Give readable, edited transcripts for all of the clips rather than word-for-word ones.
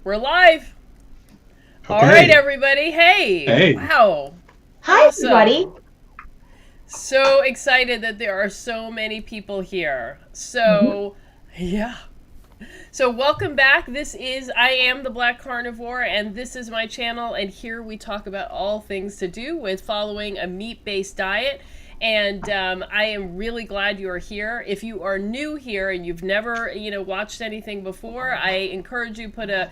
We're live. All Okay. right, everybody. Hey. Hey. Wow. Hi, Awesome. everybody. So excited that there are so many people here. So, yeah. So welcome back. I am the Black Carnivore, and this is my channel, and here we talk about all things to do with following a meat-based diet. And I am really glad you are here. If you are new here and you've never, watched anything before, I encourage you put a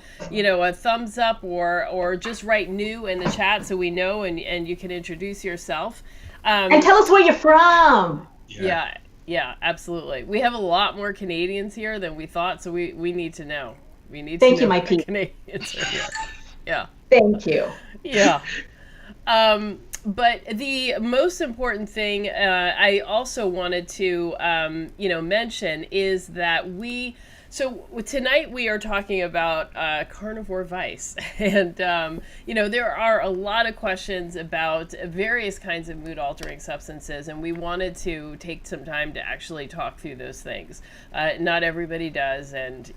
thumbs up or just write new in the chat so we know and you can introduce yourself. And tell us where you're from. Yeah, absolutely. We have a lot more Canadians here than we thought, so we need to know. We need Thank to you, know my that Pete. Canadians are here. Yeah. Thank you. Yeah. But the most important thing I also wanted to, mention is that so tonight we are talking about carnivore vice. And, there are a lot of questions about various kinds of mood altering substances. And we wanted to take some time to actually talk through those things. Not everybody does. And,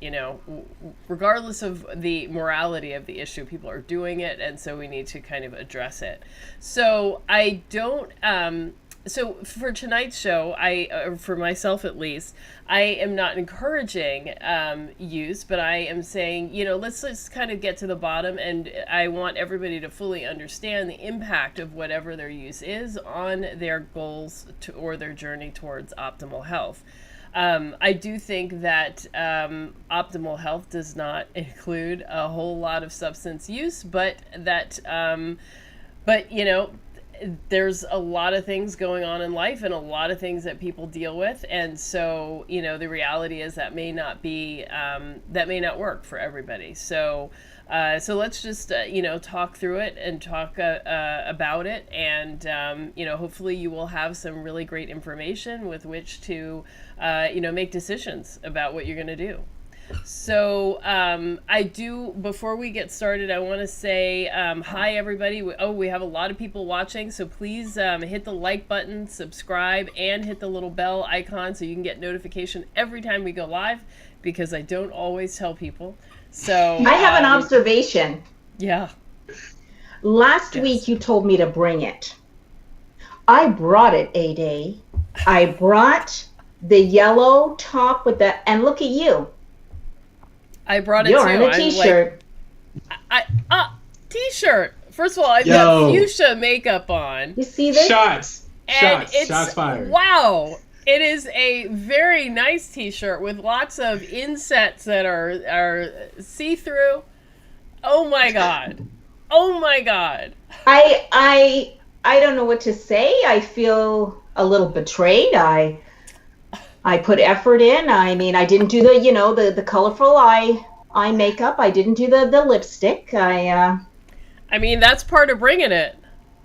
regardless of the morality of the issue, people are doing it. And so we need to kind of address it. So so for tonight's show, for myself at least, I am not encouraging use, but I am saying, let's just kind of get to the bottom, and I want everybody to fully understand the impact of whatever their use is on their goals or their journey towards optimal health. I do think that optimal health does not include a whole lot of substance use, but there's a lot of things going on in life and a lot of things that people deal with. And so, the reality is that may not work for everybody. So let's just, talk through it and talk about it. And, hopefully you will have some really great information with which to, make decisions about what you're going to do. So before we get started, I want to say hi, everybody. We have a lot of people watching, so please hit the like button, subscribe, and hit the little bell icon so you can get notification every time we go live, because I don't always tell people. So I have an observation. Yeah. Last week you told me to bring it. I brought it a day. I brought the yellow top with and look at you. I brought it You're too. in a t-shirt. T-shirt. First of all, I've got fuchsia makeup on. You see this? Shots fired. Wow. It is a very nice t-shirt with lots of insets that are see-through. Oh my god. I don't know what to say. I feel a little betrayed. I put effort in. I mean, I didn't do the colorful eye makeup. I didn't do the lipstick. I mean, that's part of bringing it.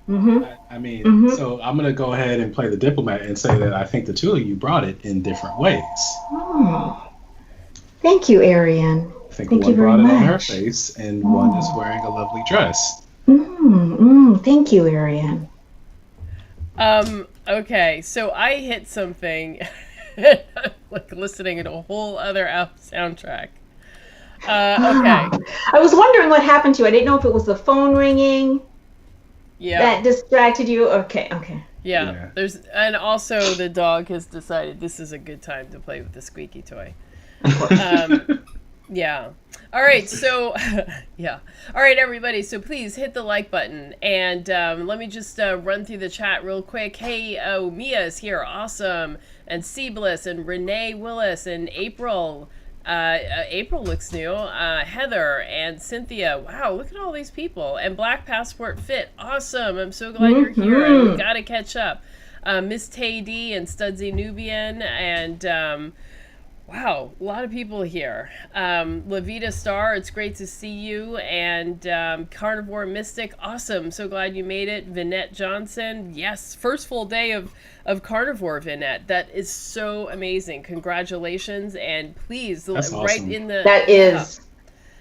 Mm-hmm. So I'm going to go ahead and play the diplomat and say that I think the two of you brought it in different ways. Oh. Thank you, Ariane. I think one brought it on her face and one is wearing a lovely dress. Thank you, Ariane. Okay, so I hit something like listening to a whole other soundtrack. Okay. I was wondering what happened to you. I didn't know if it was the phone ringing that distracted you. Okay. Yeah. And also the dog has decided this is a good time to play with the squeaky toy. Yeah. All right. So, yeah. All right, everybody. So please hit the like button. And let me just run through the chat real quick. Hey, Mia is here. Awesome. And Seabliss and Renee Willis and April. April looks new. Heather and Cynthia. Wow, look at all these people. And Black Passport Fit. Awesome. I'm so glad you're here. And we got to catch up. Miss Tay D and Studsy Nubian and... wow, a lot of people here. Levita Star, it's great to see you. And Carnivore Mystic, awesome. So glad you made it. Vinette Johnson, yes, first full day of Carnivore, Vinette. That is so amazing. Congratulations. And please, awesome. in the... That is...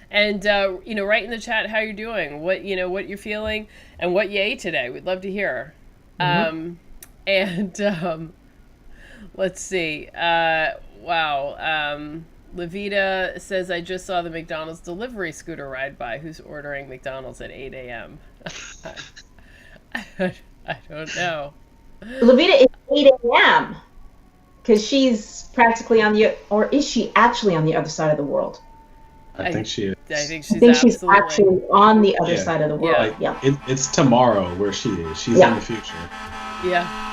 And, write in the chat how you're doing, what you're feeling, and what you ate today. We'd love to hear. Let's see. Wow. Levita says, I just saw the McDonald's delivery scooter ride by. Who's ordering McDonald's at 8 a.m.? I don't know. Levita is 8 a.m. because she's practically or is she actually on the other side of the world? I think she is. I think she's actually on the other side of the world. Yeah. It's tomorrow where she is. She's in the future. Yeah.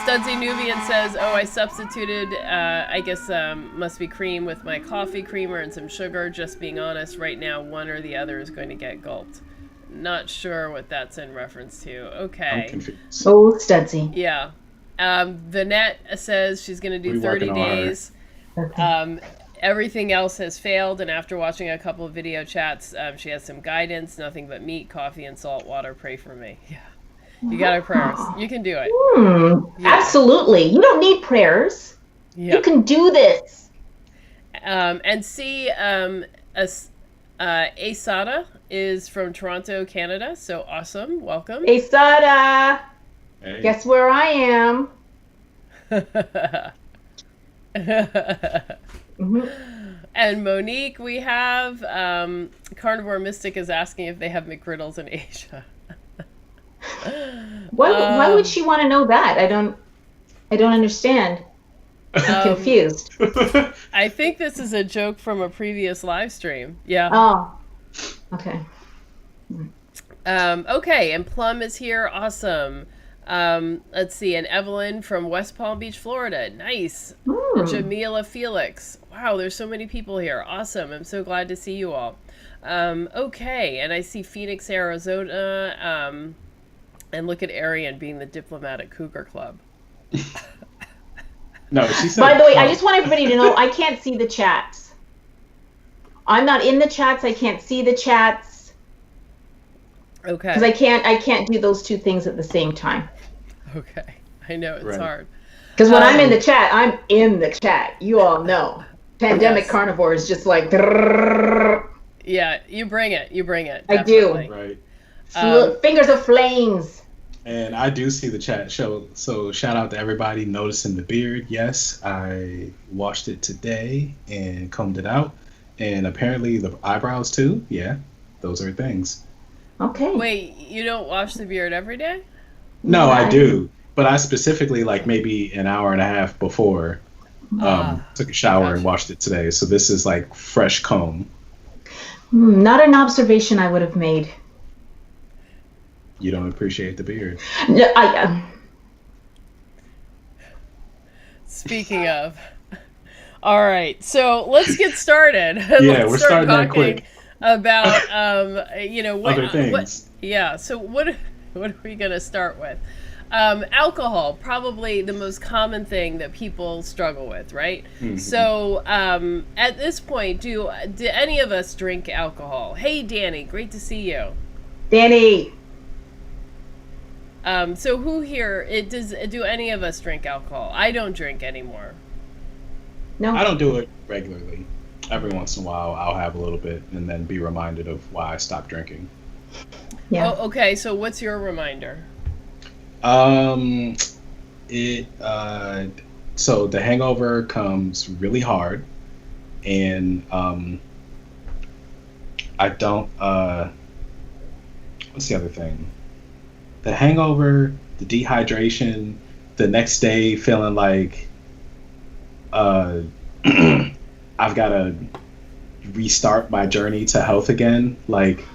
Studsy Nubian says, I substituted, I guess, must be cream with my coffee creamer and some sugar. Just being honest, right now, one or the other is going to get gulped. Not sure what that's in reference to. Okay. I'm confused. Oh, Studsy. Yeah. Vanette says she's going to do 30 days. Okay. Everything else has failed, and after watching a couple of video chats, she has some guidance. Nothing but meat, coffee, and salt water. Pray for me. Yeah. You got our prayers. You can do it. Yeah. Absolutely. You don't need prayers. Yeah. You can do this. And see, Asada is from Toronto, Canada. So awesome. Welcome. Asada. Hey. Guess where I am? And Monique, we have Carnivore Mystic is asking if they have McGriddles in Asia. Why would she want to know that? I don't understand. I'm confused. I think this is a joke from a previous live stream. Yeah. Oh. Okay. Okay, and Plum is here. Awesome. Let's see, and Evelyn from West Palm Beach, Florida. Nice. Jamila Felix. Wow, there's so many people here. Awesome. I'm so glad to see you all. Okay, and I see Phoenix, Arizona. And look at Arian being the diplomatic cougar club. No, she said. By the way, I just want everybody to know I can't see the chats. I'm not in the chats. I can't see the chats. Okay. Because I can't do those two things at the same time. Okay. I know it's hard. Because when I'm in the chat, I'm in the chat. You all know. Pandemic Carnivore is just like. Yeah, you bring it. You bring it. Definitely. Right. Fingers of flames. And I do see the chat show. So shout out to everybody noticing the beard. Yes, I washed it today and combed it out. And apparently the eyebrows too. Yeah, those are things. Okay. Wait, you don't wash the beard every day? No, I do. But I specifically, like maybe an hour and a half before, took a shower and washed it today. So this is like fresh comb. Not an observation I would have made. You don't appreciate the beard. No, Speaking of, all right, so let's get started. Yeah, we're starting that quick. About other things. So what are we gonna start with? Alcohol, probably the most common thing that people struggle with, right? Mm-hmm. So at this point, do any of us drink alcohol? Hey, Danny, great to see you. Danny. So who here, do any of us drink alcohol? I don't drink anymore. No. I don't do it regularly. Every once in a while, I'll have a little bit and then be reminded of why I stopped drinking. Yeah. Oh, okay. So what's your reminder? So the hangover comes really hard, and I don't. What's the other thing? The hangover, the dehydration, the next day feeling like I've got to restart my journey to health again. Like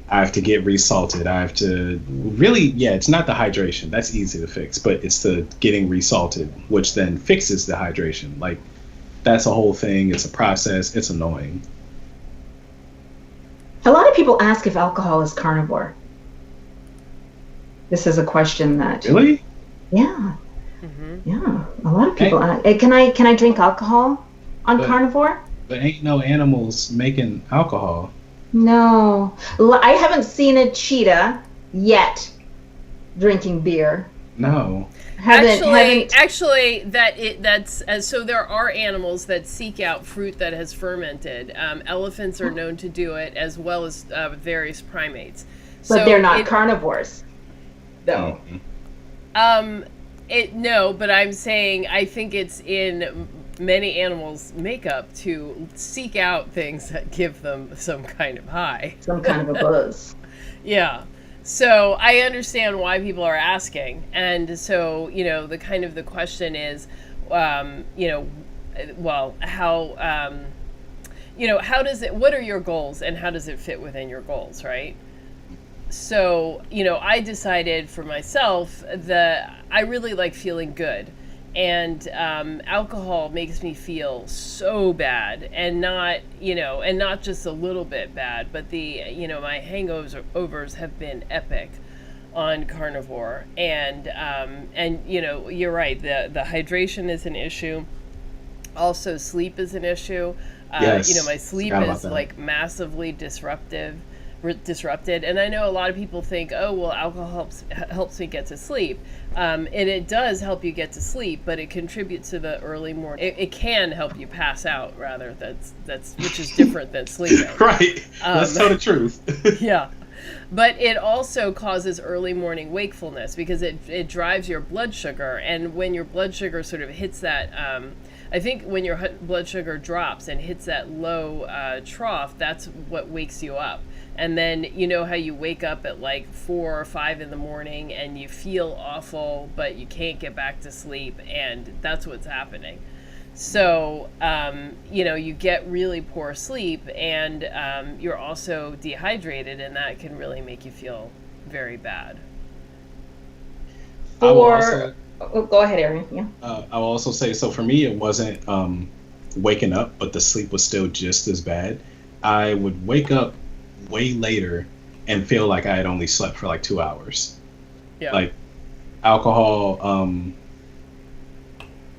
I have to get resalted. I have to it's not the hydration. That's easy to fix, but it's the getting resalted, which then fixes the hydration. Like that's a whole thing. It's a process. It's annoying. A lot of people ask if alcohol is carnivore. This is a question that. Really? Yeah. Mm-hmm. Yeah. A lot of people ask. Can I drink alcohol on carnivore? But ain't no animals making alcohol. No. I haven't seen a cheetah yet drinking beer. No. Actually, so there are animals that seek out fruit that has fermented. Elephants are known to do it, as well as various primates. But they're not carnivores. No. No, but I'm saying I think it's in many animals' makeup to seek out things that give them some kind of high. Some kind of a buzz. Yeah. So I understand why people are asking. And so, the question is, how does it, what are your goals and how does it fit within your goals, right? So, I decided for myself that I really like feeling good. And alcohol makes me feel so bad, and not just a little bit bad, but my hangovers have been epic on Carnivore, and you're right, the hydration is an issue. Also, sleep is an issue. Yes, My sleep is like massively disrupted, and I know a lot of people think, oh well, alcohol helps me get to sleep, and it does help you get to sleep, but it contributes to the early morning. It can help you pass out, rather. That's which is different than sleeping. Right. Let's tell the truth. Yeah. But it also causes early morning wakefulness because it drives your blood sugar, and when your blood sugar sort of hits that, I think when your blood sugar drops and hits that low trough, that's what wakes you up. And then how you wake up at like 4 or 5 in the morning and you feel awful, but you can't get back to sleep, and that's what's happening. So, you get really poor sleep, and you're also dehydrated, and that can really make you feel very bad. Go ahead, Aaron. Yeah. I will also say, so for me, it wasn't waking up, but the sleep was still just as bad. I would wake up way later and feel like I had only slept for like 2 hours. Yeah. Like alcohol,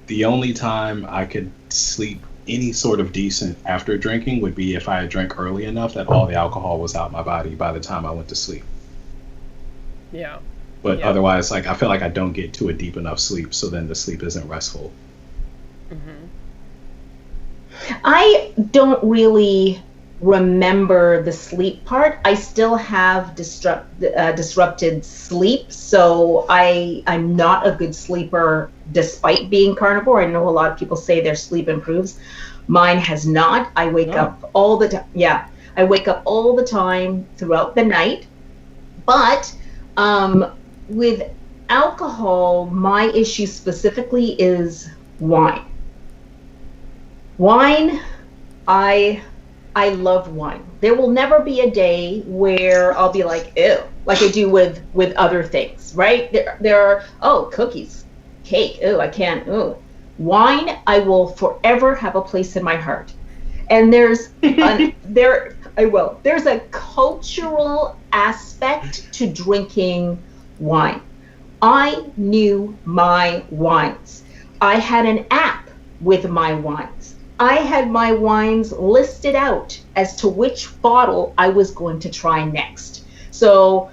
the only time I could sleep any sort of decent after drinking would be if I had drank early enough that all the alcohol was out my body by the time I went to sleep. Yeah. But otherwise, like, I feel like I don't get to a deep enough sleep, so then the sleep isn't restful. Mm-hmm. I don't really remember the sleep part. I still have disrupted sleep, so I'm not a good sleeper despite being carnivore. I know a lot of people say their sleep improves. Mine has not. I wake up all the time. Yeah, I wake up all the time throughout the night. But with alcohol, my issue specifically is wine. Wine, I love wine. There will never be a day where I'll be like, ew, like I do with other things, right? There are, cookies, cake, ew, I can't, ew. Wine, I will forever have a place in my heart. And there's a cultural aspect to drinking wine. I knew my wines. I had an app with my wines. I had my wines listed out as to which bottle I was going to try next. So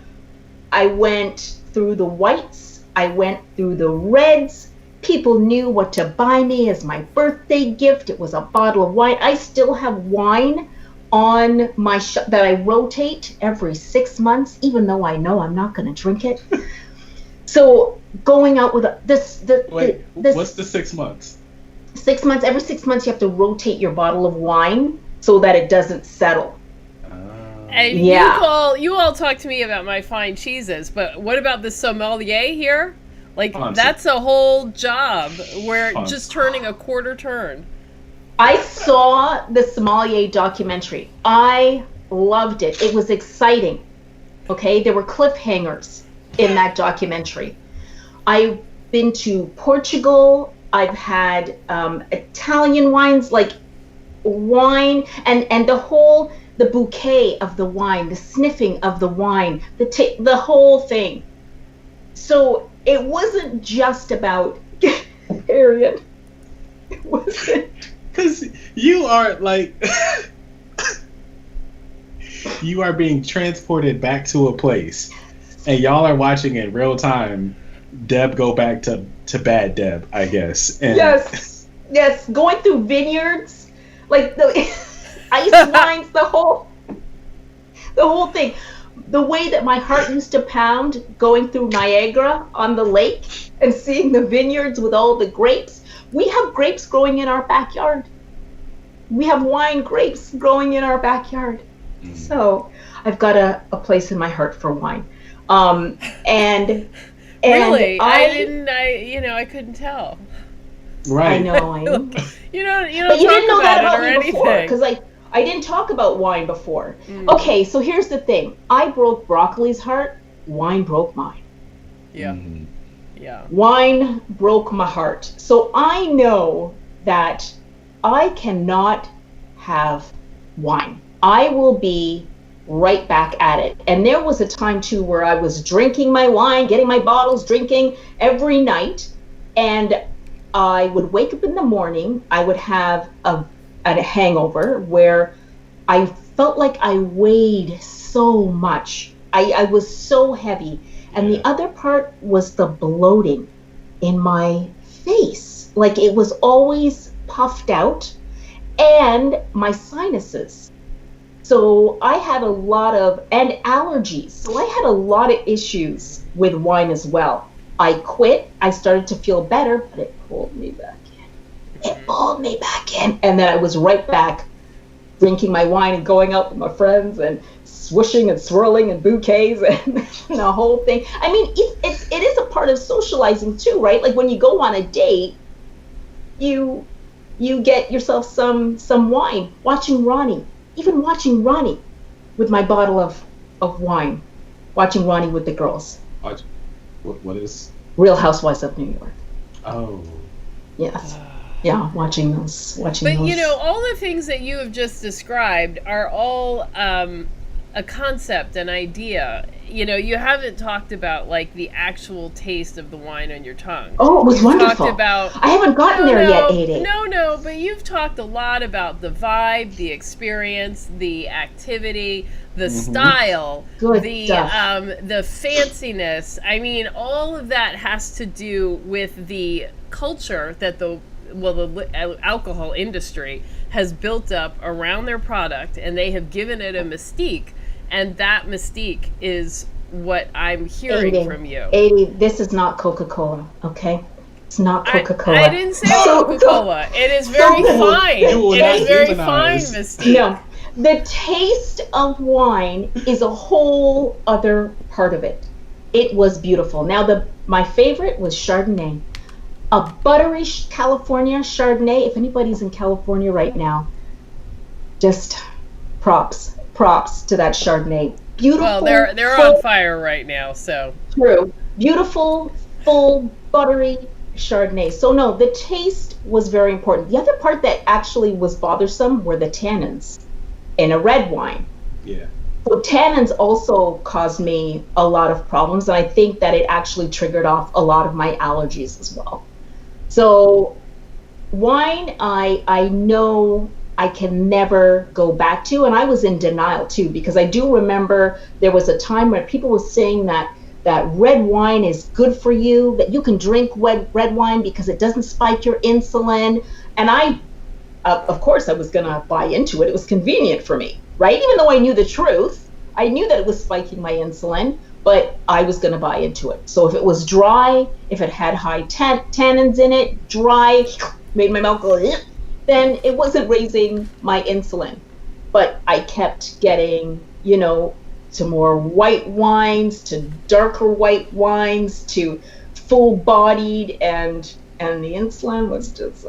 I went through the whites, I went through the reds. People knew what to buy me as my birthday gift. It was a bottle of wine. I still have wine on my that I rotate every 6 months, even though I know I'm not going to drink it. So going out with this. What's the 6 months? 6 months. Every 6 months, you have to rotate your bottle of wine so that it doesn't settle. And you all talk to me about my fine cheeses, but what about the sommelier here? Like, that's a whole job where just turning a quarter turn. I saw the sommelier documentary. I loved it. It was exciting. Okay, there were cliffhangers in that documentary. I've been to Portugal. I've had Italian wines, like wine, and the bouquet of the wine, the sniffing of the wine, the whole thing. So it wasn't just about Arian. It wasn't. Because you are like, you are being transported back to a place, and y'all are watching in real time Deb go back to bad Deb, I guess. And yes, going through vineyards, like the ice wines, the whole thing. The way that my heart used to pound going through Niagara on the lake and seeing the vineyards with all the grapes. We have grapes growing in our backyard. We have wine grapes growing in our backyard. So I've got a place in my heart for wine. And Really? I couldn't tell. I Right. know. You don't But you talk didn't know that about about it or me before, anything. because I didn't talk about wine before. Okay, so here's the thing. I broke broccoli's heart. Wine broke mine. Yeah. Yeah. Wine broke my heart. So I know that I cannot have wine. I will be right back at it. And there was a time too where I was drinking my wine, getting my bottles, drinking every night. And I would wake up in the morning, I would have a hangover where I felt like I weighed so much. I was so heavy. And the other part was the bloating in my face. Like it was always puffed out, and my sinuses. So I had a lot of, and allergies. So I had a lot of issues with wine as well. I quit. I started to feel better, but it pulled me back in. It pulled me back in. And then I was right back drinking my wine and going out with my friends and swishing and swirling and bouquets and the whole thing. I mean, it is a part of socializing too, right? Like when you go on a date, you get yourself some wine, watching Ronnie with my bottle of wine, watching Ronnie with the girls. What is? Real Housewives of New York. Oh. Yes. Yeah, watching those. But all the things that you have just described are all a concept, an idea. You haven't talked about like the actual taste of the wine on your tongue. Oh, it was wonderful. Talked about, I haven't gotten there yet, Ade. No, but you've talked a lot about the vibe, the experience, the activity, the style, Good the stuff. The fanciness. I mean, all of that has to do with the culture that the alcohol industry has built up around their product, and they have given it a mystique, and that mystique is what I'm hearing from you. Ade, this is not Coca-Cola, okay? It's not Coca-Cola. I didn't say Coca-Cola. It is very fine. It is very fine mystique. No, the taste of wine is a whole other part of it. It was beautiful. Now, my favorite was Chardonnay. A buttery California Chardonnay. If anybody's in California right now, just props to that Chardonnay. Beautiful. Well, they're on fire right now, so. True. Beautiful, full, buttery Chardonnay. So no, the taste was very important. The other part that actually was bothersome were the tannins in a red wine. Yeah. So tannins also caused me a lot of problems, and I think that it actually triggered off a lot of my allergies as well. So wine, I know I can never go back to, and I was in denial too, because I do remember there was a time where people were saying that red wine is good for you, that you can drink red wine because it doesn't spike your insulin. And I, of course, I was gonna buy into it. It was convenient for me, right? Even though I knew the truth, I knew that it was spiking my insulin, but I was gonna buy into it. So if it was dry, if it had high tannins in it, dry, made my mouth go, then it wasn't raising my insulin. But I kept getting, to more white wines, to darker white wines, to full-bodied, and the insulin was just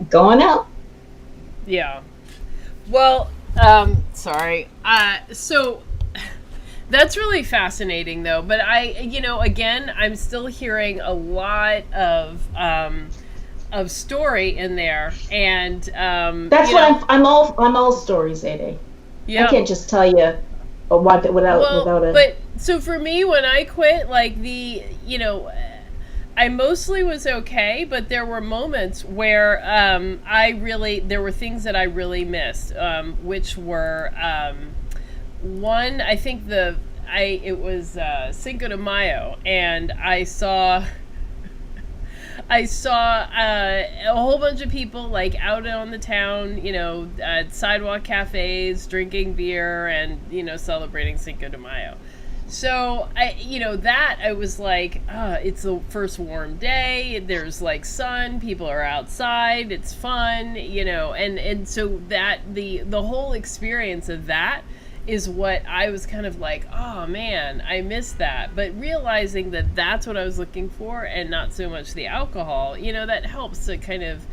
going up. Yeah. Well, sorry. So that's really fascinating, though. But again, I'm still hearing a lot of story in there, and that's what I'm all stories, Ade. Yeah. I can't just tell you without a. But so for me, when I quit, like I mostly was okay, but there were moments where there were things that I really missed, which were one, I think it was Cinco de Mayo, and I saw a whole bunch of people like out on the town, at sidewalk cafes, drinking beer and, celebrating Cinco de Mayo. So I was like, it's the first warm day. There's like sun. People are outside. It's fun, and so that the whole experience of that is what I was kind of like, oh man, I missed that. But realizing that that's what I was looking for, and not so much the alcohol, that helps to kind of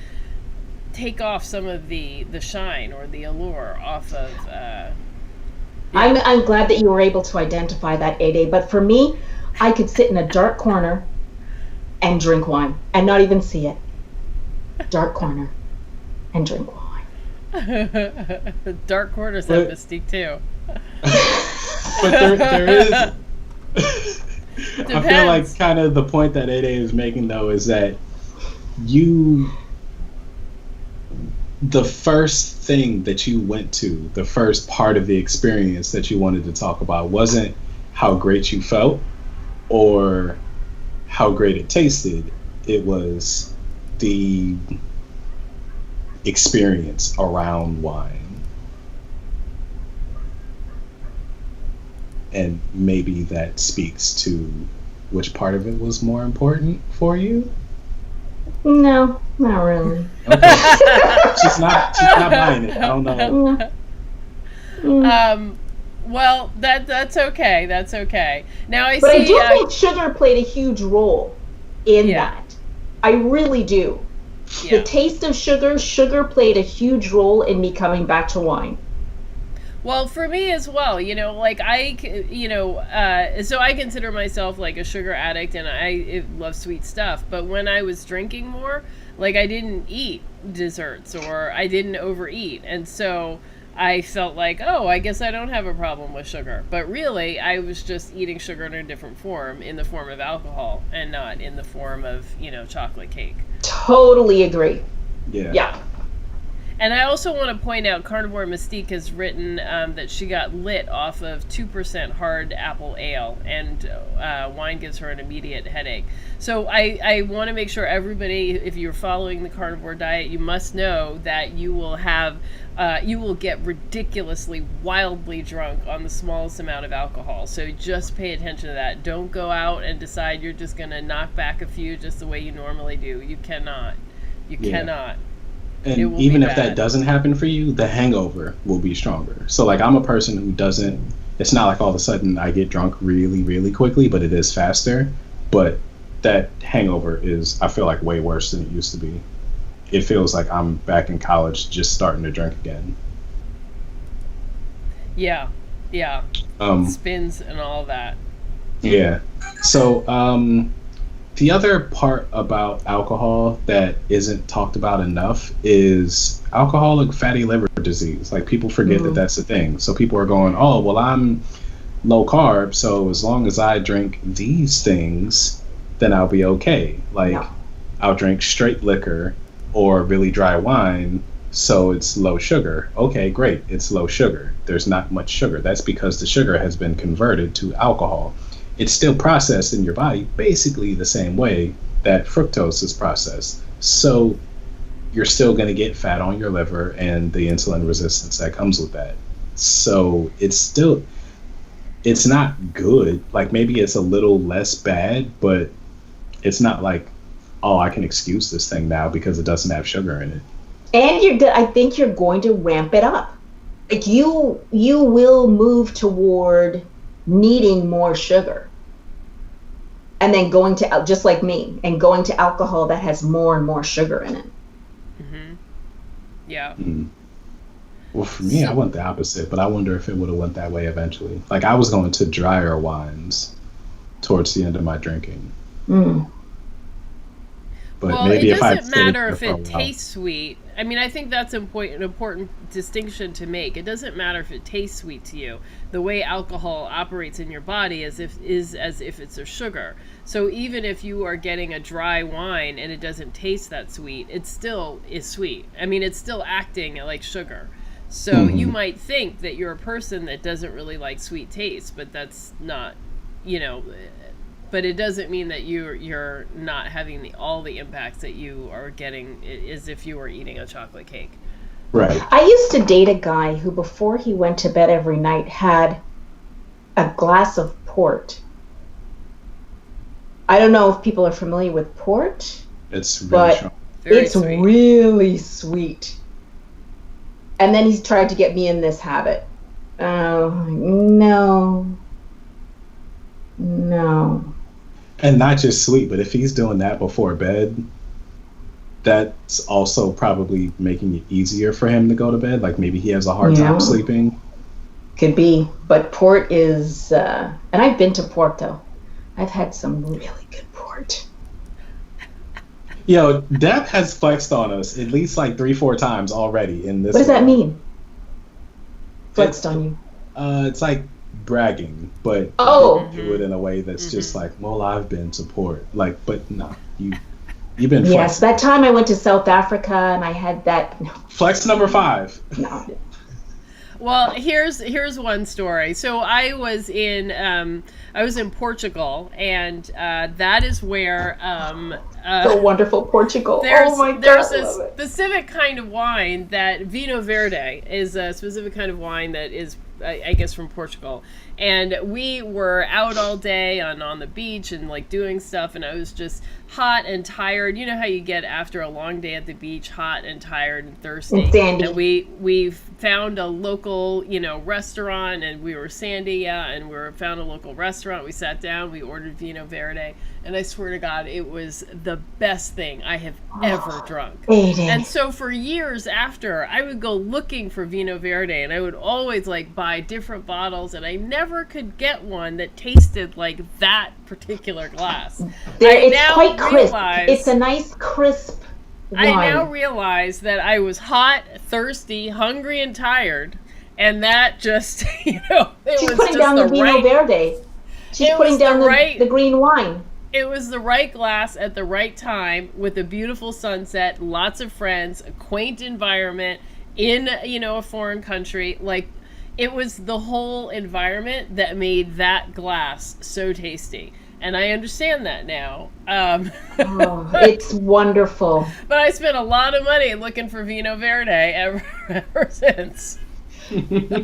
take off some of the shine or the allure off of. I'm glad that you were able to identify that, Ade. But for me, I could sit in a dark corner and drink wine and not even see it. Dark corner and drink wine. Dark corners have mystique too. But there is. I feel like kind of the point that Ade is making though is that the first thing that you went to, the first part of the experience that you wanted to talk about wasn't how great you felt or how great it tasted. It was the experience around wine. And maybe that speaks to which part of it was more important for you. No, not really. Okay. she's not buying it. I don't know. Well, that's okay. That's okay. Now but I do think sugar played a huge role in that. I really do. Yeah. The taste of sugar played a huge role in me coming back to wine. Well, for me as well, like so I consider myself like a sugar addict, and I love sweet stuff. But when I was drinking more, like I didn't eat desserts or I didn't overeat. And so I felt like, oh, I guess I don't have a problem with sugar. But really, I was just eating sugar in a different form, in the form of alcohol and not in the form of, chocolate cake. Totally agree. Yeah. And I also want to point out, Carnivore Mystique has written that she got lit off of 2% hard apple ale, and wine gives her an immediate headache. So I want to make sure everybody, if you're following the carnivore diet, you must know that you will get ridiculously, wildly drunk on the smallest amount of alcohol. So just pay attention to that. Don't go out and decide you're just going to knock back a few just the way you normally do. You cannot. You cannot. And even if that doesn't happen for you, the hangover will be stronger. So like I'm a person who it's not like all of a sudden I get drunk really, really quickly, but it is faster. But that hangover is, I feel like, way worse than it used to be. It feels like I'm back in college just starting to drink again. Yeah. Spins and all that. Yeah. So the other part about alcohol that isn't talked about enough is alcoholic fatty liver disease. Like people forget that that's a thing. So people are going, oh, well, I'm low carb, so as long as I drink these things, then I'll be okay. Like I'll drink straight liquor or really dry wine, so it's low sugar. Okay, great. It's low sugar. There's not much sugar. That's because the sugar has been converted to alcohol. It's still processed in your body basically the same way that fructose is processed. So you're still going to get fat on your liver and the insulin resistance that comes with that. So it's not good. Like maybe it's a little less bad, but it's not like, oh, I can excuse this thing now because it doesn't have sugar in it. And I think you're going to ramp it up. Like you will move toward needing more sugar. And then going to, just like me, and going to alcohol that has more and more sugar in it. Mm-hmm. Yeah. Well, for me, I went the opposite, but I wonder if it would have went that way eventually. Like I was going to drier wines towards the end of my drinking. But well, maybe it doesn't if matter if it tastes sweet. I mean, I think that's an important distinction to make. It doesn't matter if it tastes sweet to you. The way alcohol operates in your body is as if it's a sugar. So even if you are getting a dry wine and it doesn't taste that sweet, it still is sweet. I mean, it's still acting like sugar. So you might think that you're a person that doesn't really like sweet taste, but that's not, but it doesn't mean that you're not having all the impacts that you are getting as if you were eating a chocolate cake. Right. I used to date a guy who, before he went to bed every night, had a glass of port. I don't know if people are familiar with port. It's really but strong. it's really sweet. And then he's tried to get me in this habit. Oh, no. And not just sweet, but if he's doing that before bed, that's also probably making it easier for him to go to bed. Like maybe he has a hard time sleeping. Could be. But port is, and I've been to Porto. I've had some really good port. Yo, Deb has flexed on us at least like 3-4 times already in this. What does that mean? Flexed on you? It's like bragging, but do it in a way that's just like, well, I've been to port. Like, but no, you've been flexing. Yes, that time I went to South Africa and I had that. No. Flex number 5. No. Well, here's one story. So I was in Portugal, and that is where so wonderful, Portugal. There's a specific kind of wine that Vinho Verde is a specific kind of wine that is, I guess, from Portugal. And we were out all day on the beach and like doing stuff, and I was just hot and tired. You know how you get after a long day at the beach, hot and tired and thirsty. And we found a local, restaurant, and we were sandy, and found a local restaurant. We sat down, we ordered Vinho Verde, and I swear to God, it was the best thing I have ever drunk. And so for years after, I would go looking for Vinho Verde, and I would always like buy different bottles, and I never could get one that tasted like that particular glass. It's quite crisp. It's a nice crisp wine. I now realize that I was hot, thirsty, hungry, and tired, and that just, She's putting down the Vinho Verde. She's putting down the green wine. It was the right glass at the right time with a beautiful sunset, lots of friends, a quaint environment in, a foreign country. Like, it was the whole environment that made that glass so tasty. And I understand that now. It's wonderful. But I spent a lot of money looking for Vinho Verde ever since.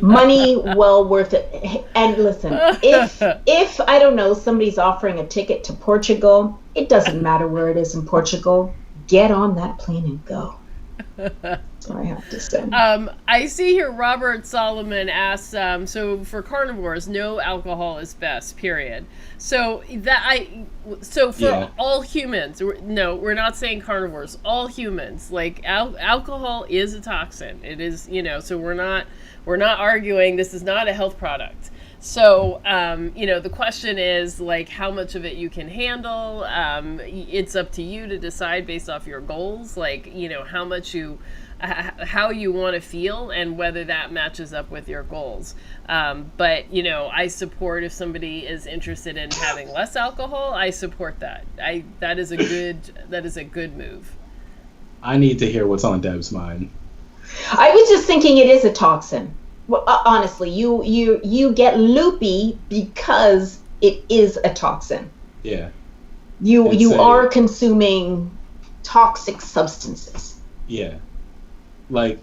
Money well worth it. And listen, if I don't know, somebody's offering a ticket to Portugal, it doesn't matter where it is in Portugal. Get on that plane and go. That's what I have to say. I see here Robert Solomon asks, so for carnivores, no alcohol is best, period. So for all humans, we're not saying carnivores, all humans, like alcohol is a toxin. It is, so we're not arguing this is not a health product. So, the question is like how much of it you can handle. It's up to you to decide based off your goals, like, how you want to feel and whether that matches up with your goals. But, I support if somebody is interested in having less alcohol, I support that. That is a good move. I need to hear what's on Deb's mind. I was just thinking it is a toxin. Well, honestly, you get loopy because it is a toxin. Yeah. You are consuming toxic substances. Yeah. Like,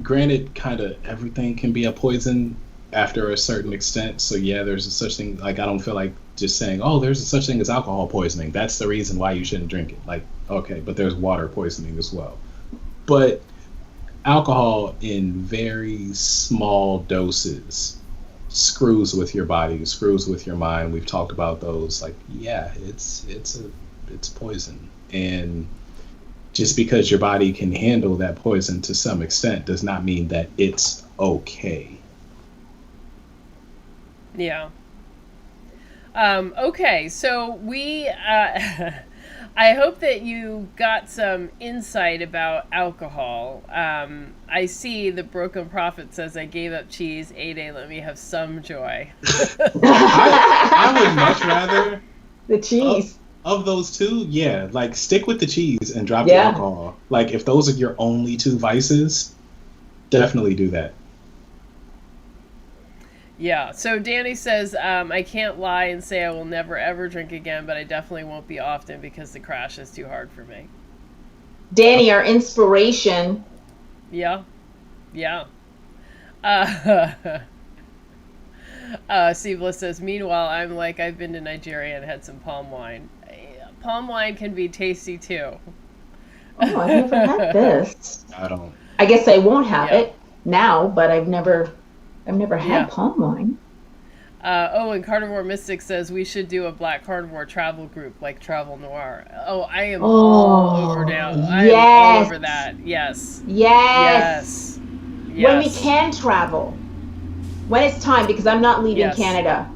granted, kind of everything can be a poison after a certain extent. So yeah, there's a such thing. Like, I don't feel like just saying, oh, there's a such thing as alcohol poisoning. That's the reason why you shouldn't drink it. Like, okay, but there's water poisoning as well. But alcohol in very small doses screws with your body, screws with your mind. We've talked about those. Like, yeah, it's poison. And just because your body can handle that poison to some extent does not mean that it's okay. Yeah. Okay, so we I hope that you got some insight about alcohol. I see the Broken Prophet says, I gave up cheese, A-Day, let me have some joy. I would much rather the cheese. Of those two, yeah, like stick with the cheese and drop the alcohol. Like if those are your only two vices, definitely do that. Yeah, so Danny says, I can't lie and say I will never ever drink again, but I definitely won't be often because the crash is too hard for me. Danny, our inspiration. Yeah. Siebla says, meanwhile, I'm like, I've been to Nigeria and had some palm wine. Palm wine can be tasty too. Oh, I've never had this. I don't. I guess I won't have Yeah. it now, but I've never Yeah. had palm wine. And Carnivore Mystic says we should do a Black Carnivore travel group like Travel Noir. Oh, I am all over down. I am all over that. Yes. Yes. Yes. When we can travel. When it's time, because I'm not leaving Yes. Canada.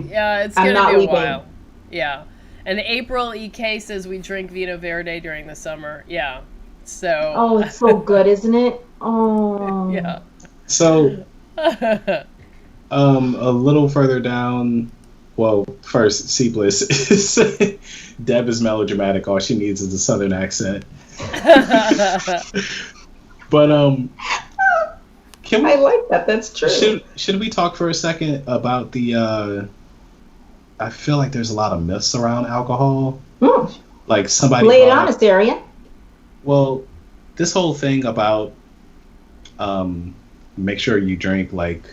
Yeah, it's I'm gonna not be a leaving. while. Yeah. And April EK says we drink Vino Verde during the summer. Yeah. So. Oh, it's so good, isn't it? Oh. Yeah. So, a little further down. Well, first, Seabliss is Deb is melodramatic. All she needs is a southern accent. But can we? I like that. That's true. Should we talk for a second about the? I feel like there's a lot of myths around alcohol. Like somebody Lay it on us, Arian. Well, this whole thing about make sure you drink like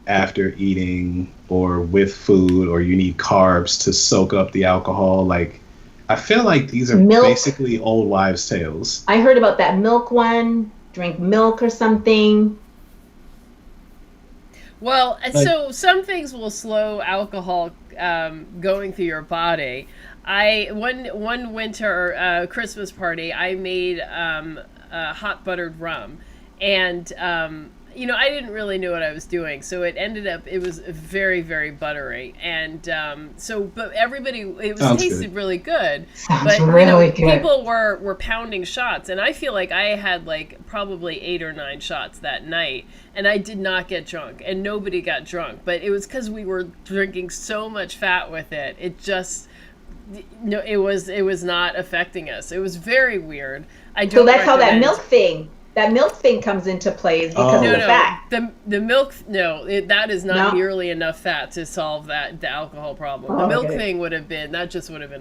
after eating or with food, or you need carbs to soak up the alcohol. Like, I feel like these are basically old wives' tales. I heard about that milk one. Drink milk or something. Well, so some things will slow alcohol going through your body. One winter Christmas party, I made hot buttered rum, and I didn't really know what I was doing, so it was very, very buttery, and but everybody, tasted really good. Sounds really good. People were pounding shots, and I feel like I had like probably 8 or 9 shots that night, and I did not get drunk, and nobody got drunk, but it was because we were drinking so much fat with it. It just it was not affecting us. It was very weird. So that's how that milk thing comes into play, is because of the fat. The milk, that is not nearly enough fat to solve the alcohol problem. The milk thing would have been a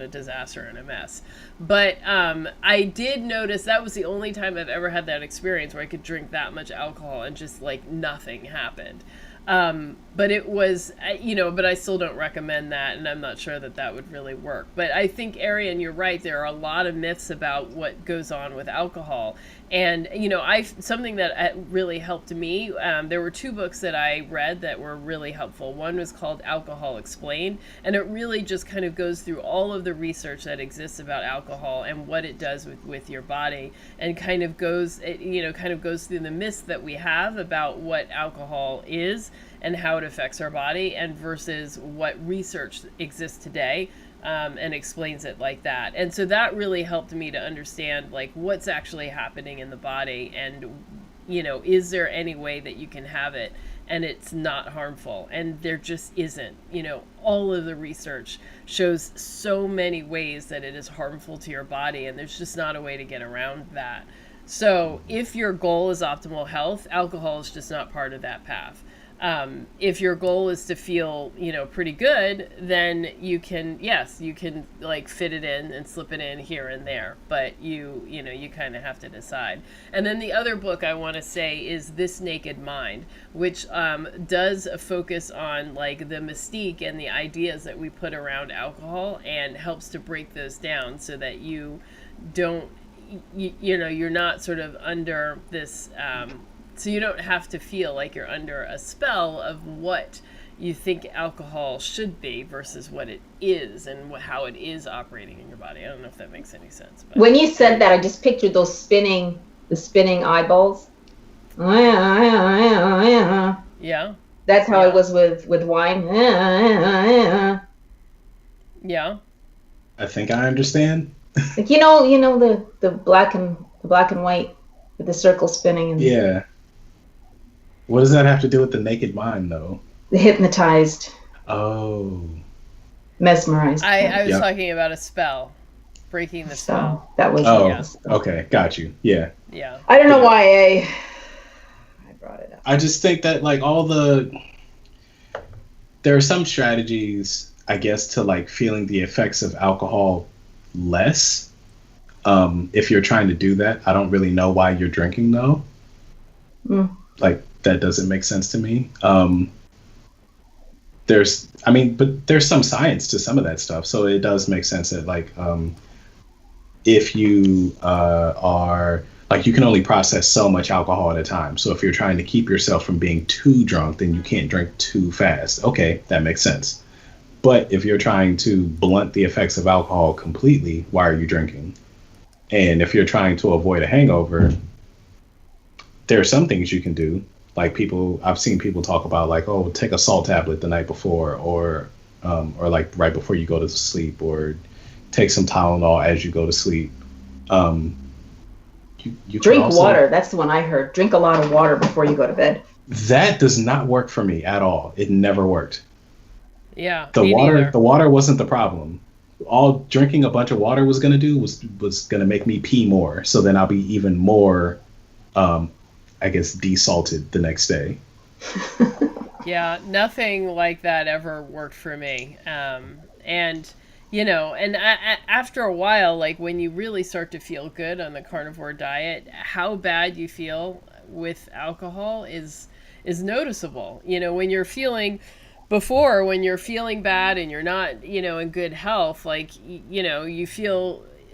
disaster and a mess. But I did notice that was the only time I've ever had that experience where I could drink that much alcohol and just like nothing happened. But it was, but I still don't recommend that, and I'm not sure that would really work. But I think, Arian, you're right. There are a lot of myths about what goes on with alcohol. And, something that really helped me, there were 2 books that I read that were really helpful. One was called Alcohol Explained, and it really just kind of goes through all of the research that exists about alcohol and what it does with your body, and kind of goes through the myths that we have about what alcohol is and how it affects our body, and versus what research exists today, and explains it like that. And so that really helped me to understand like what's actually happening in the body, and is there any way that you can have it and it's not harmful? And there just isn't. All of the research shows so many ways that it is harmful to your body, and there's just not a way to get around that. So if your goal is optimal health, alcohol is just not part of that path. If your goal is to feel, pretty good, then you can like fit it in and slip it in here and there, but you kind of have to decide. And then the other book I want to say is This Naked Mind, which does focus on like the mystique and the ideas that we put around alcohol, and helps to break those down so that you don't, you're not sort of under this, so you don't have to feel like you're under a spell of what you think alcohol should be versus what it is, and how it is operating in your body. I don't know if that makes any sense. But when you said that, I just pictured the spinning eyeballs. Yeah. That's how it was with wine. Yeah. I think I understand. Like the black and white with the circle spinning. And yeah. What does that have to do with the naked mind, though? The hypnotized. Oh. Mesmerized. I was talking about a spell. Breaking the spell. That was. Okay, got you. Yeah. Yeah. I don't know why I brought it up. I just think that like there are some strategies, I guess, to like feeling the effects of alcohol less. If you're trying to do that, I don't really know why you're drinking though. Like, that doesn't make sense to me. but there's some science to some of that stuff. So it does make sense that like if you are like you can only process so much alcohol at a time. So if you're trying to keep yourself from being too drunk, then you can't drink too fast. Okay, that makes sense. But if you're trying to blunt the effects of alcohol completely, why are you drinking? And if you're trying to avoid a hangover, there are some things you can do. Like I've seen people talk about like, oh, take a salt tablet the night before, or like right before you go to sleep, or take some Tylenol as you go to sleep. You drink water. That's the one I heard. Drink a lot of water before you go to bed. That does not work for me at all. It never worked. Yeah. The water wasn't the problem. All drinking a bunch of water was going to do was going to make me pee more. So then I'll be even more, I guess, desalted the next day. Yeah, nothing like that ever worked for me. And after a while, like when you really start to feel good on the carnivore diet, how bad you feel with alcohol is noticeable. When you're feeling bad and you're not, in good health, like,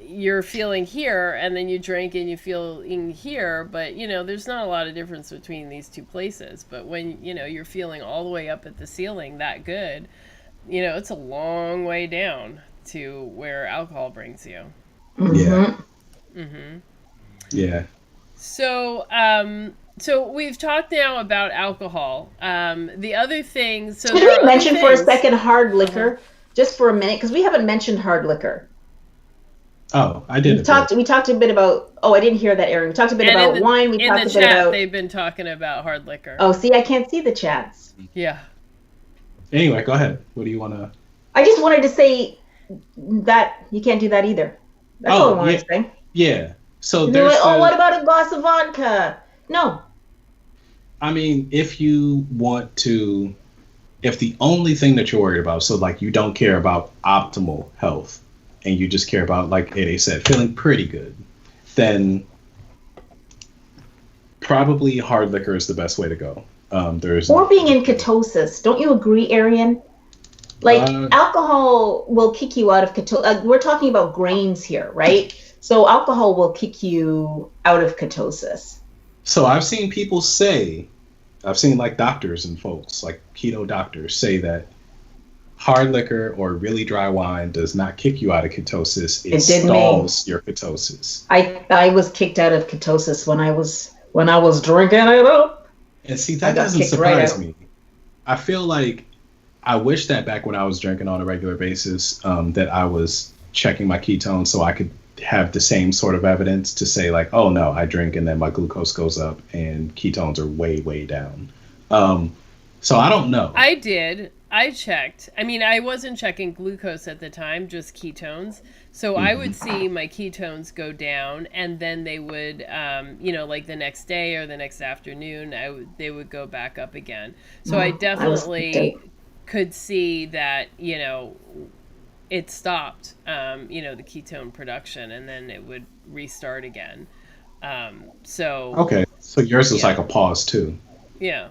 you're feeling here, and then you drink and you feel in here, but there's not a lot of difference between these two places. But when you're feeling all the way up at the ceiling that good, it's a long way down to where alcohol brings you. Yeah. Mm-hmm. Yeah. So we've talked now about alcohol. The other thing, Can we mention for a second hard liquor, just for a minute, because we haven't mentioned hard liquor. Oh, I did. We talked a bit about. Oh, I didn't hear that, Erin. We talked a bit about wine. We talked a bit about. They've been talking about hard liquor. Oh, see, I can't see the chats. Yeah. Anyway, go ahead. What do you want to? I just wanted to say that you can't do that either. That's all I wanted to say. Yeah. So there's. Like, what about a glass of vodka? No. I mean, if the only thing that you're worried about, so like you don't care about optimal health, and you just care about, like Ade said, feeling pretty good, then probably hard liquor is the best way to go. Or being in ketosis. Don't you agree, Arian? Like, alcohol will kick you out of ketosis. We're talking about grains here, right? So alcohol will kick you out of ketosis. So I've seen like doctors and folks, like keto doctors, say that hard liquor or really dry wine does not kick you out of ketosis. It stalls your ketosis. I was kicked out of ketosis when I was drinking it up. And see, that doesn't surprise me. I feel like I wish that back when I was drinking on a regular basis, that I was checking my ketones so I could have the same sort of evidence to say like, oh no, I drink and then my glucose goes up and ketones are way, way down. So I don't know. I did. I checked. I mean, I wasn't checking glucose at the time, just ketones. So I would see my ketones go down, and then they would, like the next day or the next afternoon, they would go back up again. So I definitely could see that, it stopped, the ketone production, and then it would restart again. Okay. So yours was like a pause too. Yeah.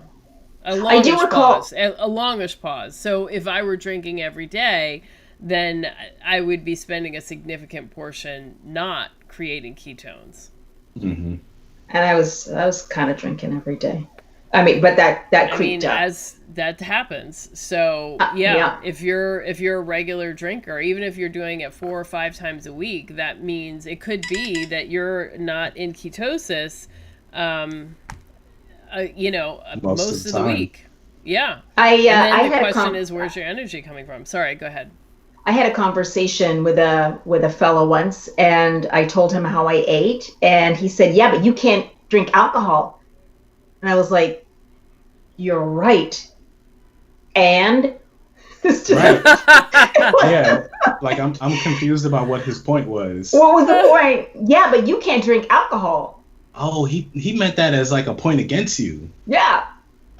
A longish pause. So if I were drinking every day, then I would be spending a significant portion not creating ketones. Mm-hmm. And I was kind of drinking every day. I mean, but that creeped up. As that happens. So if you're a regular drinker, even if you're doing it 4 or 5 times a week, that means it could be that you're not in ketosis. Most of the week. Yeah. And then the question is, where's your energy coming from? Sorry, go ahead. I had a conversation with a fellow once, and I told him how I ate, and he said, yeah, but you can't drink alcohol. And I was like, you're right. And right. Yeah. Like I'm confused about what his point was. What was the point? Yeah, but you can't drink alcohol. Oh, he meant that as like a point against you. Yeah.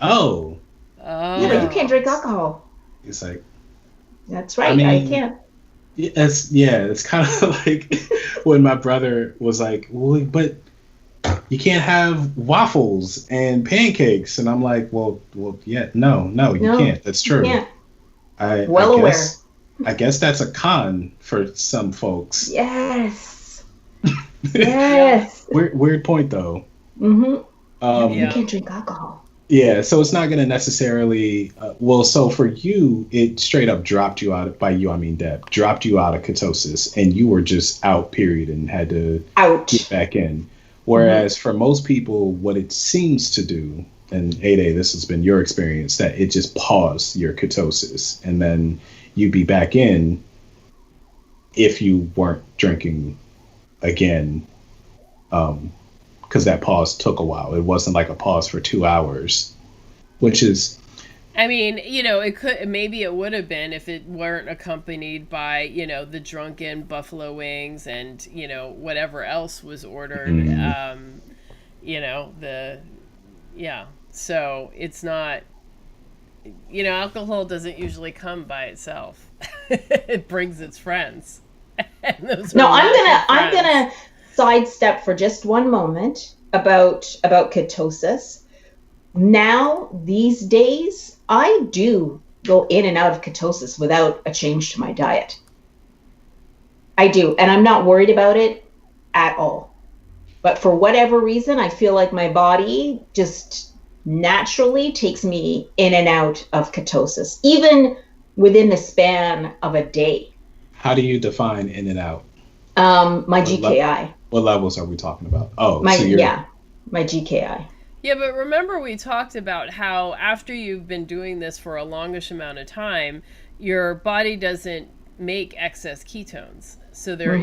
Oh. Yeah, but you can't drink alcohol. It's like. That's right. I can't. It's kind of like when my brother was like, well, but you can't have waffles and pancakes, and I'm like, well, yeah, no, you can't. That's true. I Well aware. I guess that's a con for some folks. Yes. Yeah. Yes. Weird point though. Mm-hmm. You Yeah. can't drink alcohol. Yeah, so it's not going to necessarily. Well, so for you, it straight up dropped you out. By you, I mean Deb, dropped you out of ketosis, and you were just out. Period, and had to Out. get back in. Whereas for most people, what it seems to do, and Ade, this has been your experience, that it just paused your ketosis, and then you'd be back in if you weren't drinking again. Because that pause took a while. It wasn't like a pause for 2 hours, which is. I mean, maybe it would have been if it weren't accompanied by, the drunken buffalo wings and, whatever else was ordered. So it's not, alcohol doesn't usually come by itself. It brings its friends. No, I'm gonna sidestep for just one moment about ketosis. Now, these days, I do go in and out of ketosis without a change to my diet. I do, and I'm not worried about it at all. But for whatever reason, I feel like my body just naturally takes me in and out of ketosis, even within the span of a day. How do you define in and out? My GKI. What levels are we talking about? Oh, my GKI. Yeah, but remember we talked about how after you've been doing this for a longish amount of time, your body doesn't make excess ketones. So there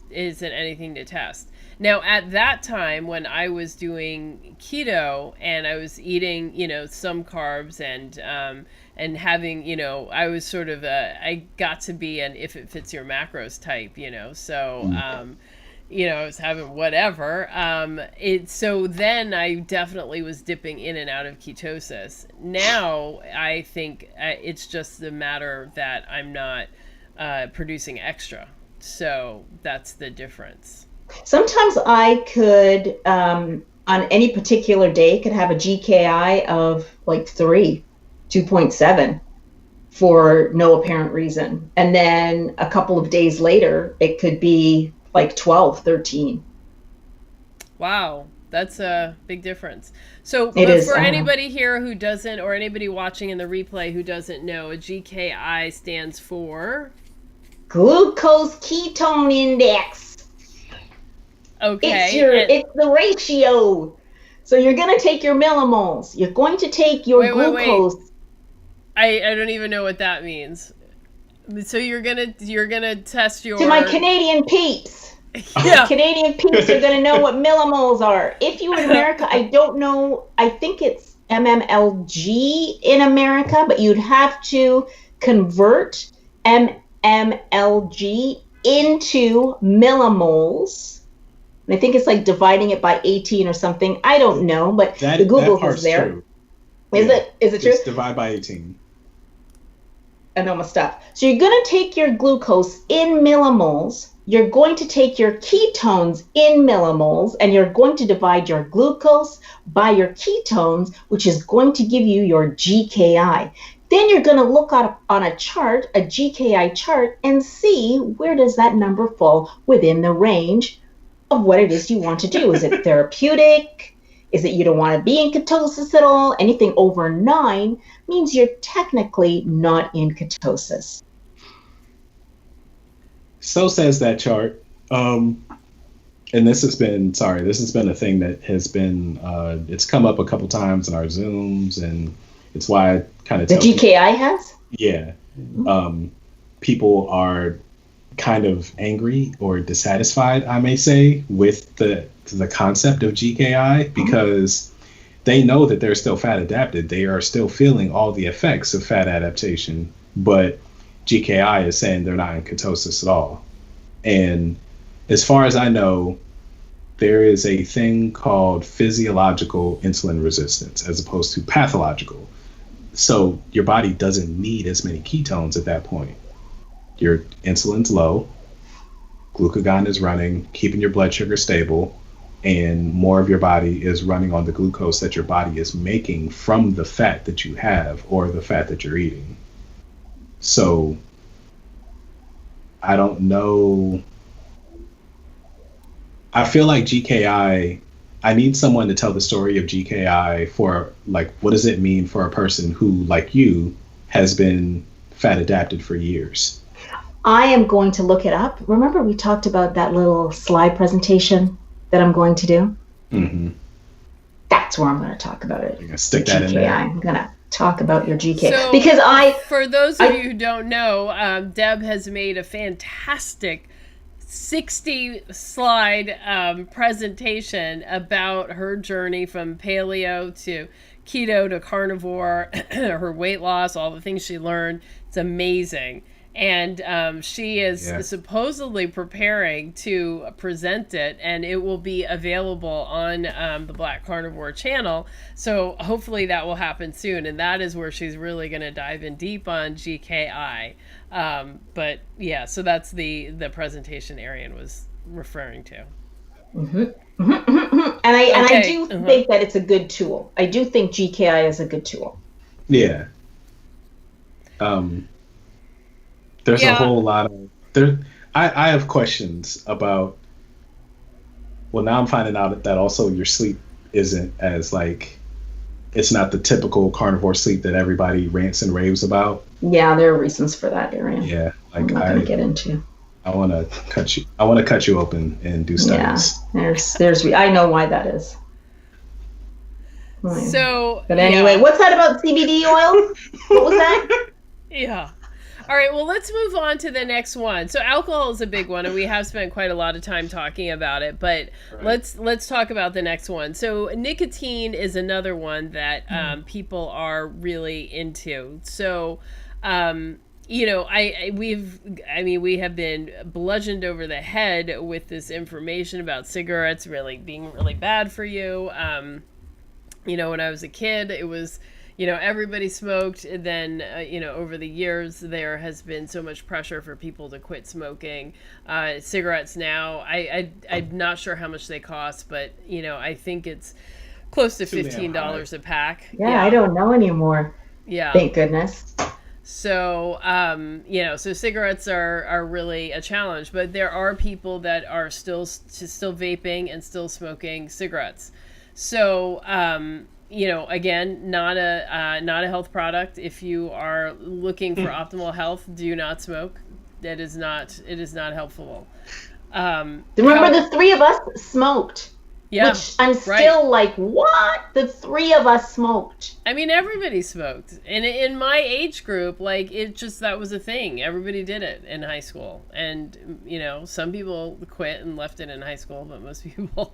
isn't anything to test. Now, at that time when I was doing keto and I was eating, some carbs and having, I was sort of I got to be an if it fits your macros type, so I was having whatever. So then I definitely was dipping in and out of ketosis. Now I think it's just a matter that I'm not producing extra. So that's the difference. Sometimes I could, on any particular day, could have a GKI of like 2.7 for no apparent reason. And then a couple of days later, it could be like 12, 13. Wow, that's a big difference. So for anybody here who doesn't, or anybody watching in the replay who doesn't know, a GKI stands for? Glucose ketone index. Okay. It's the ratio. So you're going to take your millimoles. You're going to take your glucose. Wait. I don't even know what that means. So you're gonna test your. To my Canadian peeps. Yeah. Canadian peeps are going to know what millimoles are. If you were in America, I don't know. I think it's mmLg in America, but you'd have to convert mmLg into millimoles. And I think it's like dividing it by 18 or something. I don't know, but the Google is there. True. Is it true? Just divide by 18. I know my stuff. So you're going to take your glucose in millimoles. You're going to take your ketones in millimoles, and you're going to divide your glucose by your ketones, which is going to give you your GKI. Then you're going to look on a chart, a GKI chart, and see where does that number fall within the range of what it is you want to do. Is it therapeutic? Is it you don't want to be in ketosis at all? Anything over 9 means you're technically not in ketosis. So says that chart. And this has been a thing that has been, it's come up a couple times in our Zooms, and it's why I kind of tell the GKI has? Yeah. People are kind of angry or dissatisfied, I may say, with the concept of GKI because they know that they're still fat adapted. They are still feeling all the effects of fat adaptation, but GKI is saying they're not in ketosis at all. And as far as I know, there is a thing called physiological insulin resistance as opposed to pathological. So your body doesn't need as many ketones at that point. Your insulin's low, glucagon is running, keeping your blood sugar stable, and more of your body is running on the glucose that your body is making from the fat that you have or the fat that you're eating. So I don't know. I feel like I need someone to tell the story of GKI for like, what does it mean for a person who, like you, has been fat adapted for years? I am going to look it up. Remember we talked about that little slide presentation that I'm going to do? Mm-hmm. That's where I'm going to talk about it. You're gonna stick that in there. I'm going to talk about your GK. So, because for those of you who don't know, Deb has made a fantastic 60 slide presentation about her journey from paleo to keto to carnivore, her weight loss, all the things she learned. It's amazing. And she is supposedly preparing to present it, and it will be available on the Black Carnivore channel. So hopefully that will happen soon. And that is where she's really going to dive in deep on GKI. But yeah, so that's the presentation Arian was referring to. Mm-hmm. Mm-hmm, mm-hmm. And I do think that it's a good tool. I do think GKI is a good tool. Yeah. There's a whole lot of there. I have questions about. Well, now I'm finding out that also your sleep isn't as like, it's not the typical carnivore sleep that everybody rants and raves about. Yeah, there are reasons for that, Arian. Yeah, like I'm not going to get into. I want to cut you open and do studies. Yeah, there's. I know why that is. So, but anyway, what's that about CBD oil? What was that? Yeah. All right, well, let's move on to the next one. So alcohol is a big one, and we have spent quite a lot of time talking about it, but let's talk about the next one. So nicotine is another one that people are really into. So, you know, we have been bludgeoned over the head with this information about cigarettes really being really bad for you. You know, when I was a kid, it was, you know, everybody smoked. And then, you know, over the years, there has been so much pressure for people to quit smoking. Cigarettes now, I'm not sure how much they cost, but, you know, I think it's close to $15 a pack. Yeah, I don't know anymore. Yeah. Thank goodness. So, you know, so cigarettes are really a challenge, but there are people that are still vaping and still smoking cigarettes. So, you know, again, not a health product. If you are looking for optimal health, do not smoke. It is not helpful. Remember, the three of us smoked. Yeah, which I'm still like, what? The three of us smoked. I mean, everybody smoked. And in my age group, like, that was a thing. Everybody did it in high school. And, you know, some people quit and left it in high school, but most people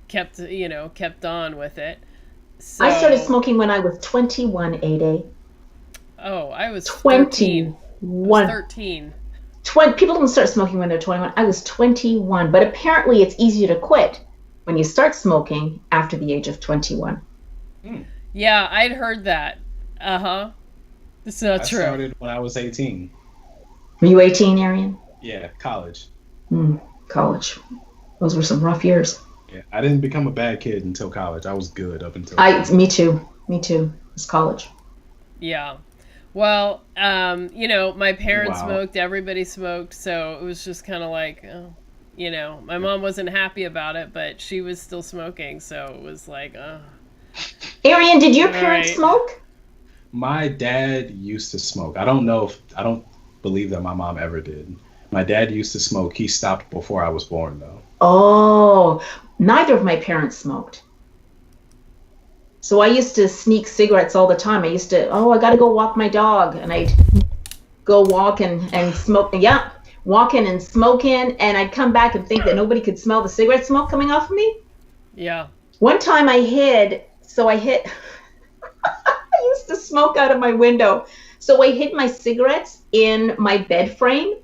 kept on with it. So, I started smoking when I was 21, A-Day. Oh, I was 21. 13. People don't start smoking when they're 21. I was 21, but apparently it's easier to quit when you start smoking after the age of 21. Yeah, I'd heard that. Uh-huh. It's not true. I started when I was 18. Were you 18, Arian? Yeah, college. College. Those were some rough years. Yeah, I didn't become a bad kid until college. I was good up until Me too. It's college. Yeah. Well, you know, my parents smoked, everybody smoked, so it was just kind of like, you know, my mom wasn't happy about it, but she was still smoking, so it was like, Arian, did your parents smoke? My dad used to smoke. I don't believe that my mom ever did. My dad used to smoke. He stopped before I was born, though. Oh, neither of my parents smoked. So I used to sneak cigarettes all the time. I used to, I got to go walk my dog. And I'd go walk and smoke. Yeah, walking and smoking. And I'd come back and think that nobody could smell the cigarette smoke coming off of me. Yeah. One time I hid. I used to smoke out of my window. So I hid my cigarettes in my bed frame.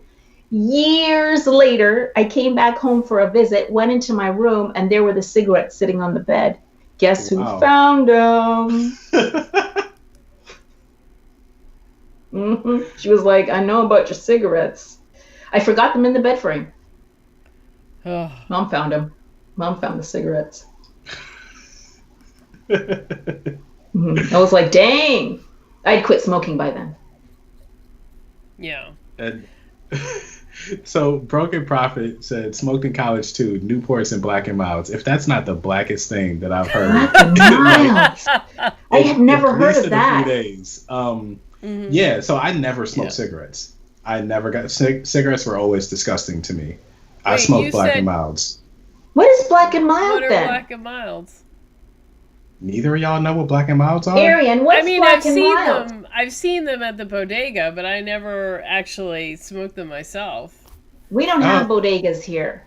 Years later, I came back home for a visit, went into my room, and there were the cigarettes sitting on the bed. Guess who found them? She was like, I know about your cigarettes. I forgot them in the bed frame. Mom found them. Mom found the cigarettes. I was like, dang. I'd quit smoking by then. Yeah. And so Broken Prophet said, smoked in college too, Newports and Black and Milds. If that's not the blackest thing that I've heard, Black and like Milds. I had never at heard least of in a few that. days. Mm-hmm. Yeah, so I never smoked Yeah. cigarettes. I never got cigarettes were always disgusting to me. I Wait, you smoked Black and said Milds. What is Black and what Mild are then? Black and Milds? Neither of y'all know what Black and Milds are? Arian, what's I mean, Black and Mild? I've seen them at the bodega, but I never actually smoked them myself. We don't have bodegas here.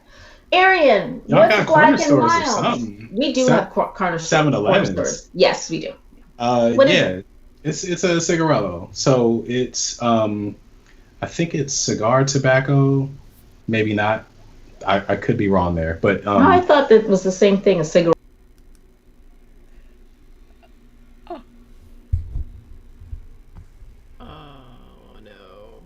Arian, Y'all what's got corner Black and stores or Mild? something. We do have corner 7-Elevens. stores. Yes, we do. What is Yeah, it's a cigarello. So it's I think it's cigar tobacco. Maybe not. I could be wrong there, but No, I thought that was the same thing as cigarette. Oh no.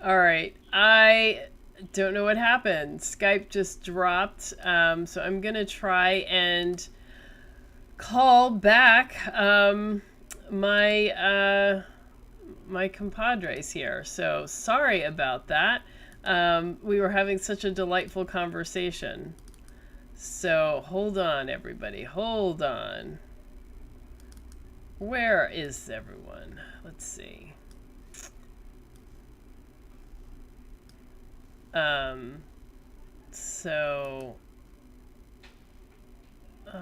All right. I don't know what happened. Skype just dropped. So I'm going to try and call back my compadres here. So sorry about that. We were having such a delightful conversation. So hold on, everybody. Hold on. Where is everyone? Let's see. So, all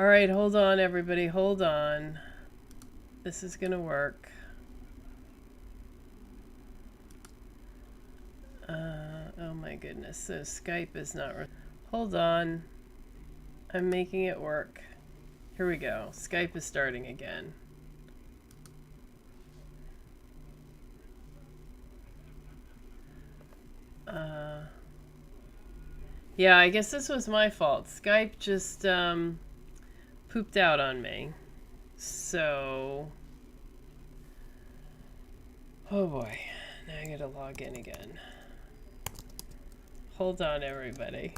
right, hold on, everybody, hold on. This is gonna work. Oh my goodness, so Skype is not, hold on. I'm making it work. Here we go, Skype is starting again. Yeah, I guess this was my fault. Skype just pooped out on me. So, oh boy, now I gotta log in again. Hold on, everybody.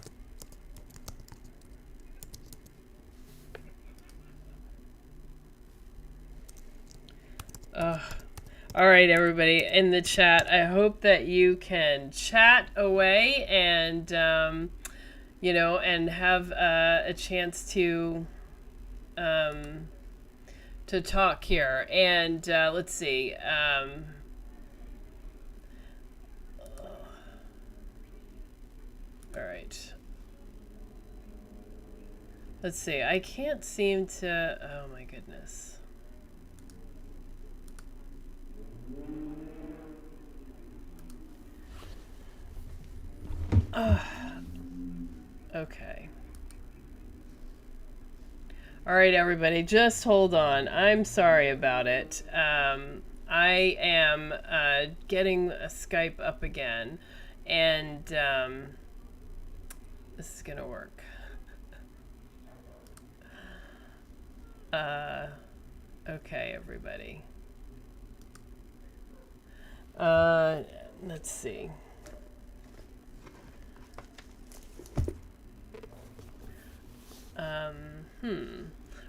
All right, everybody in the chat. I hope that you can chat away and, you know, and have a chance to talk here. And let's see. All right. Let's see. I can't seem to. Oh my goodness. Okay. All right, everybody, just hold on. I'm sorry about it. I am getting a Skype up again, and this is gonna work. Okay, everybody. Let's see.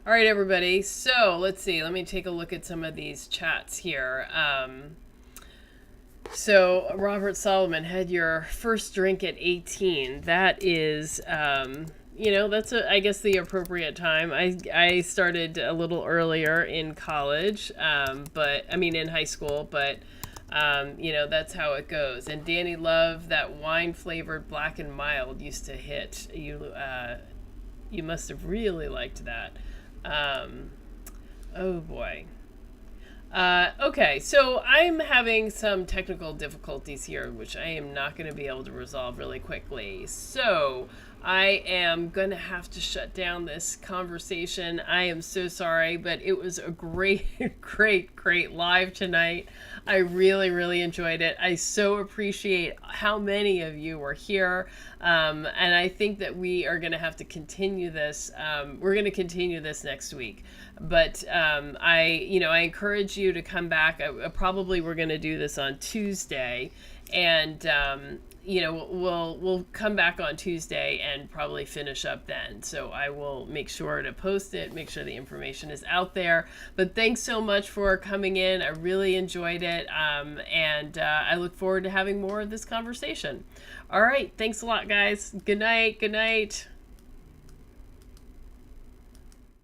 All right, everybody. So let's see. Let me take a look at some of these chats here. So Robert Solomon had your first drink at 18. That is, you know, that's I guess the appropriate time. I started a little earlier in college, but I mean in high school, but you know, that's how it goes. And Danny Love, that wine flavored Black and Mild used to hit. You must have really liked that. Oh boy. Okay, so I'm having some technical difficulties here, which I am not going to be able to resolve really quickly. So I am going to have to shut down this conversation. I am so sorry, but it was a great, great live tonight. I really, really enjoyed it. I so appreciate how many of you were here. And I think that we are going to have to continue this. We're going to continue this next week. But I encourage you to come back. Probably we're going to do this on Tuesday. And we'll come back on Tuesday and probably finish up then. So I will make sure to post it, make sure the information is out there. But thanks so much for coming in. I really enjoyed it. And I look forward to having more of this conversation. All right. Thanks a lot, guys. Good night. Good night.